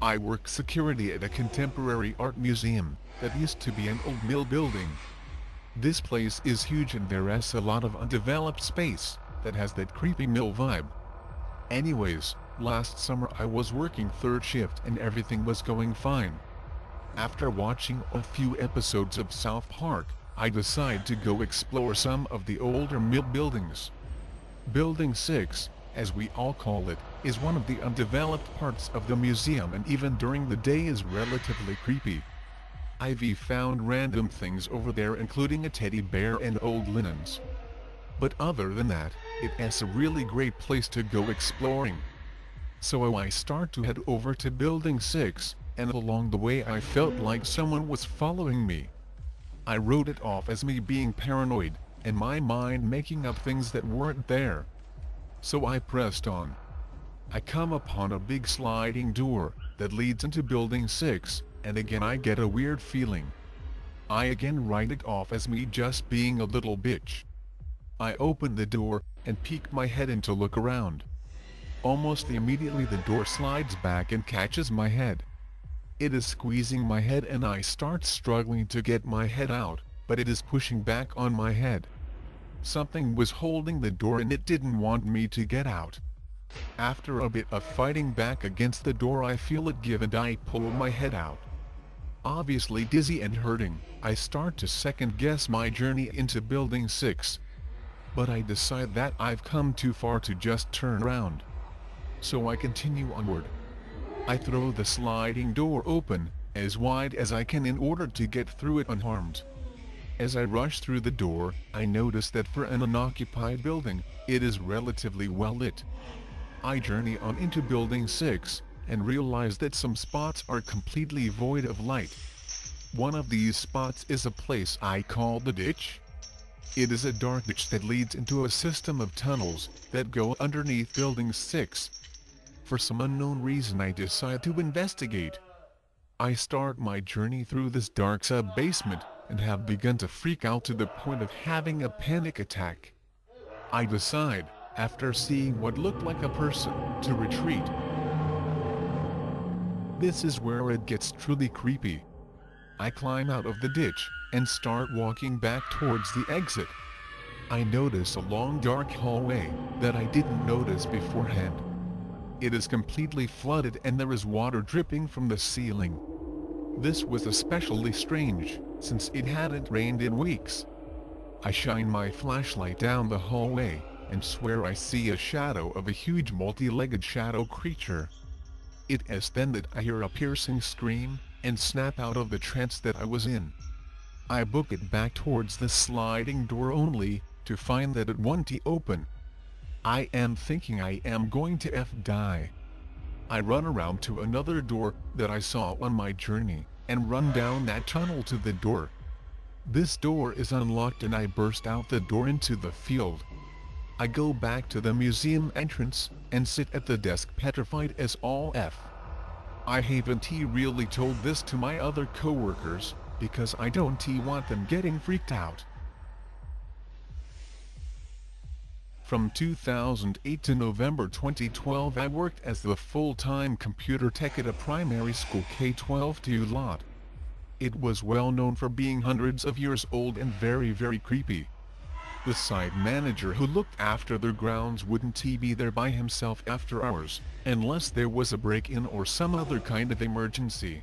I work security at a contemporary art museum that used to be an old mill building. This place is huge and there's a lot of undeveloped space that has that creepy mill vibe. Anyways, last summer I was working third shift and everything was going fine. After watching a few episodes of South Park, I decided to go explore some of the older mill buildings. Building 6, as we all call it, is one of the undeveloped parts of the museum and even during the day is relatively creepy. Ivy found random things over there including a teddy bear and old linens. But other than that, it's a really great place to go exploring. So I start to head over to Building 6, and along the way I felt like someone was following me. I wrote it off as me being paranoid, and my mind making up things that weren't there. So I pressed on. I come upon a big sliding door that leads into Building 6, and again I get a weird feeling. I again write it off as me just being a little bitch. I open the door and peek my head in to look around. Almost immediately the door slides back and catches my head. It is squeezing my head and I start struggling to get my head out, but it is pushing back on my head. Something was holding the door and it didn't want me to get out. After a bit of fighting back against the door I feel it give and I pull my head out. Obviously dizzy and hurting, I start to second guess my journey into Building 6. But I decide that I've come too far to just turn around. So I continue onward. I throw the sliding door open, as wide as I can in order to get through it unharmed. As I rush through the door, I notice that for an unoccupied building, it is relatively well lit. I journey on into Building 6, and realize that some spots are completely void of light. One of these spots is a place I call the ditch. It is a dark ditch that leads into a system of tunnels that go underneath Building 6. For some unknown reason I decide to investigate. I start my journey through this dark sub-basement, and have begun to freak out to the point of having a panic attack. I decide, after seeing what looked like a person, to retreat. This is where it gets truly creepy. I climb out of the ditch, and start walking back towards the exit. I notice a long dark hallway, that I didn't notice beforehand. It is completely flooded and there is water dripping from the ceiling. This was especially strange, since it hadn't rained in weeks. I shine my flashlight down the hallway, and swear I see a shadow of a huge multi-legged shadow creature. It is then that I hear a piercing scream, and snap out of the trance that I was in. I book it back towards the sliding door only, to find that it won't open. I am thinking I am going to die. I run around to another door that I saw on my journey, and run down that tunnel to the door. This door is unlocked and I burst out the door into the field. I go back to the museum entrance, and sit at the desk petrified as all F. I haven't really told this to my other coworkers, because I don't want them getting freaked out. From 2008 to November 2012 I worked as the full-time computer tech at a primary school K-12 lot. It was well known for being hundreds of years old and very creepy. The site manager who looked after their grounds wouldn't be there by himself after hours, unless there was a break-in or some other kind of emergency.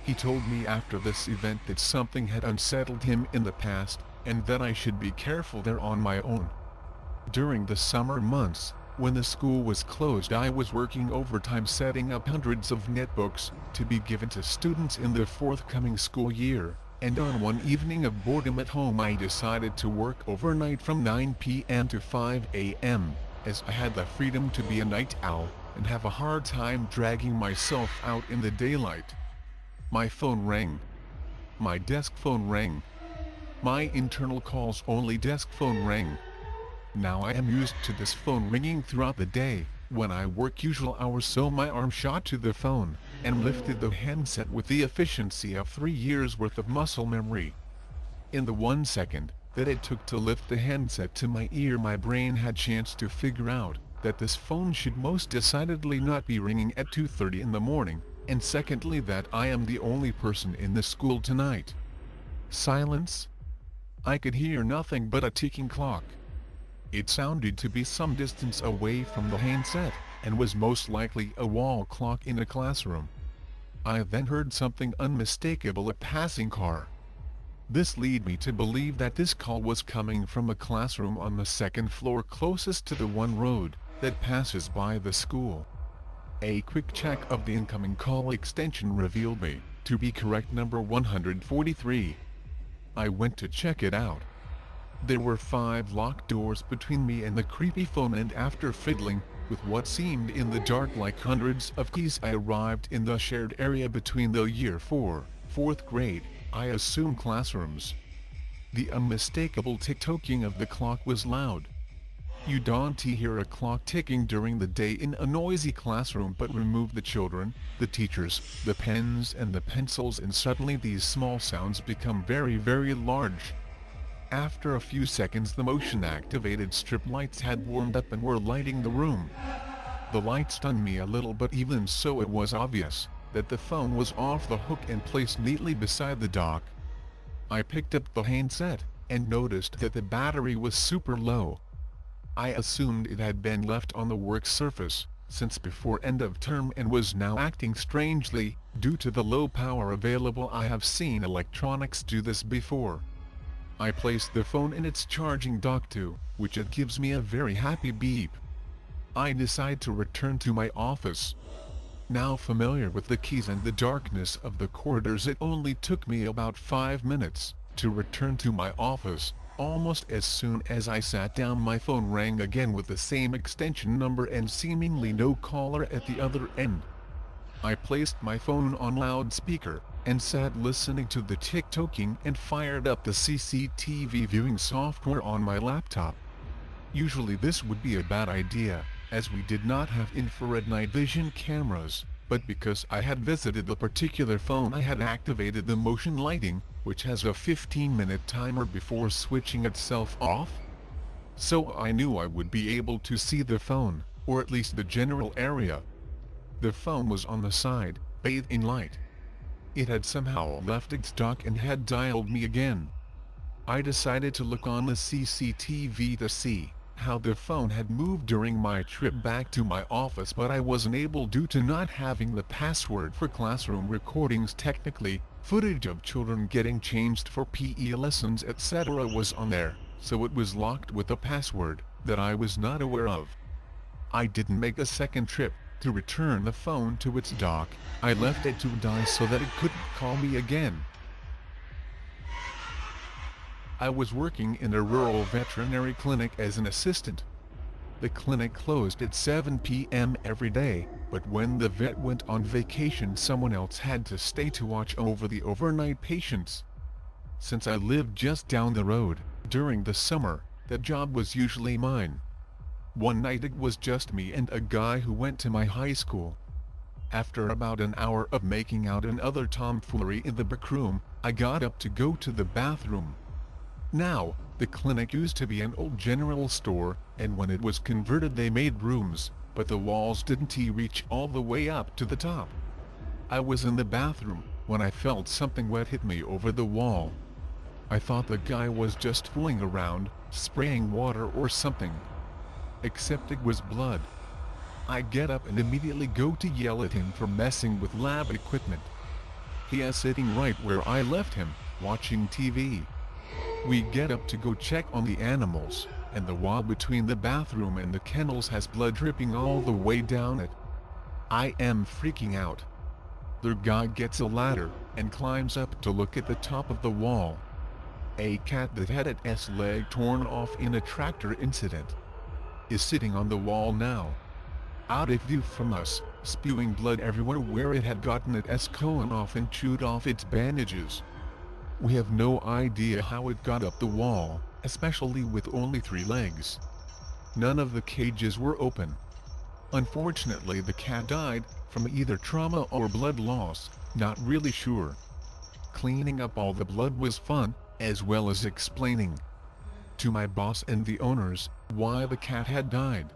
He told me after this event that something had unsettled him in the past, and that I should be careful there on my own. During the summer months, when the school was closed, I was working overtime setting up hundreds of netbooks to be given to students in the forthcoming school year, and on one evening of boredom at home I decided to work overnight from 9 p.m. to 5 a.m., as I had the freedom to be a night owl and have a hard time dragging myself out in the daylight. My phone rang. My desk phone rang. My internal calls only desk phone rang. Now I am used to this phone ringing throughout the day, when I work usual hours, so my arm shot to the phone, and lifted the handset with the efficiency of 3 years worth of muscle memory. In the 1 second that it took to lift the handset to my ear, my brain had chance to figure out that this phone should most decidedly not be ringing at 2:30 in the morning, and secondly that I am the only person in the school tonight. Silence. I could hear nothing but a ticking clock. It sounded to be some distance away from the handset, and was most likely a wall clock in a classroom. I then heard something unmistakable, a passing car. This led me to believe that this call was coming from a classroom on the second floor closest to the one road that passes by the school. A quick check of the incoming call extension revealed me to be correct number 143. I went to check it out. There were 5 locked doors between me and the creepy phone, and after fiddling with what seemed in the dark like hundreds of keys, I arrived in the shared area between the year 4th grade, I assume classrooms. The unmistakable tick-tocking of the clock was loud. You don't hear a clock ticking during the day in a noisy classroom, but remove the children, the teachers, the pens and the pencils, and suddenly these small sounds become very, very large. After a few seconds the motion-activated strip lights had warmed up and were lighting the room. The light stunned me a little, but even so it was obvious that the phone was off the hook and placed neatly beside the dock. I picked up the handset and noticed that the battery was super low. I assumed it had been left on the work surface since before end of term and was now acting strangely due to the low power available. I have seen electronics do this before. I placed the phone in its charging dock too, which it gives me a very happy beep. I decide to return to my office. Now familiar with the keys and the darkness of the corridors, it only took me about 5 minutes to return to my office. Almost as soon as I sat down, my phone rang again with the same extension number and seemingly no caller at the other end. I placed my phone on loudspeaker and sat listening to the tick-tocking and fired up the CCTV viewing software on my laptop. Usually this would be a bad idea, as we did not have infrared night vision cameras, but because I had visited the particular phone I had activated the motion lighting, which has a 15-minute timer before switching itself off. So I knew I would be able to see the phone, or at least the general area. The phone was on the side, bathed in light. It had somehow left its dock and had dialed me again. I decided to look on the CCTV to see how the phone had moved during my trip back to my office, but I wasn't able due to not having the password for classroom recordings. Technically, footage of children getting changed for PE lessons etc. was on there, so it was locked with a password that I was not aware of. I didn't make a second trip to return the phone to its dock. I left it to die so that it couldn't call me again. I was working in a rural veterinary clinic as an assistant. The clinic closed at 7 p.m. every day, but when the vet went on vacation, someone else had to stay to watch over the overnight patients. Since I lived just down the road, during the summer, that job was usually mine. One night it was just me and a guy who went to my high school. After about an hour of making out and other tomfoolery in the back room, I got up to go to the bathroom. Now, the clinic used to be an old general store, and when it was converted they made rooms, but the walls didn't reach all the way up to the top. I was in the bathroom when I felt something wet hit me over the wall. I thought the guy was just fooling around, spraying water or something. Except it was blood. I get up and immediately go to yell at him for messing with lab equipment. He is sitting right where I left him, watching TV. We get up to go check on the animals, and the wall between the bathroom and the kennels has blood dripping all the way down it. I am freaking out. The guy gets a ladder and climbs up to look at the top of the wall. A cat that had its leg torn off in a tractor incident is sitting on the wall now, out of view from us, spewing blood everywhere where it had gotten its coat off and chewed off its bandages. We have no idea how it got up the wall, especially with only 3 legs. None of the cages were open. Unfortunately, the cat died from either trauma or blood loss, not really sure. Cleaning up all the blood was fun, as well as explaining to my boss and the owners why the cat had died.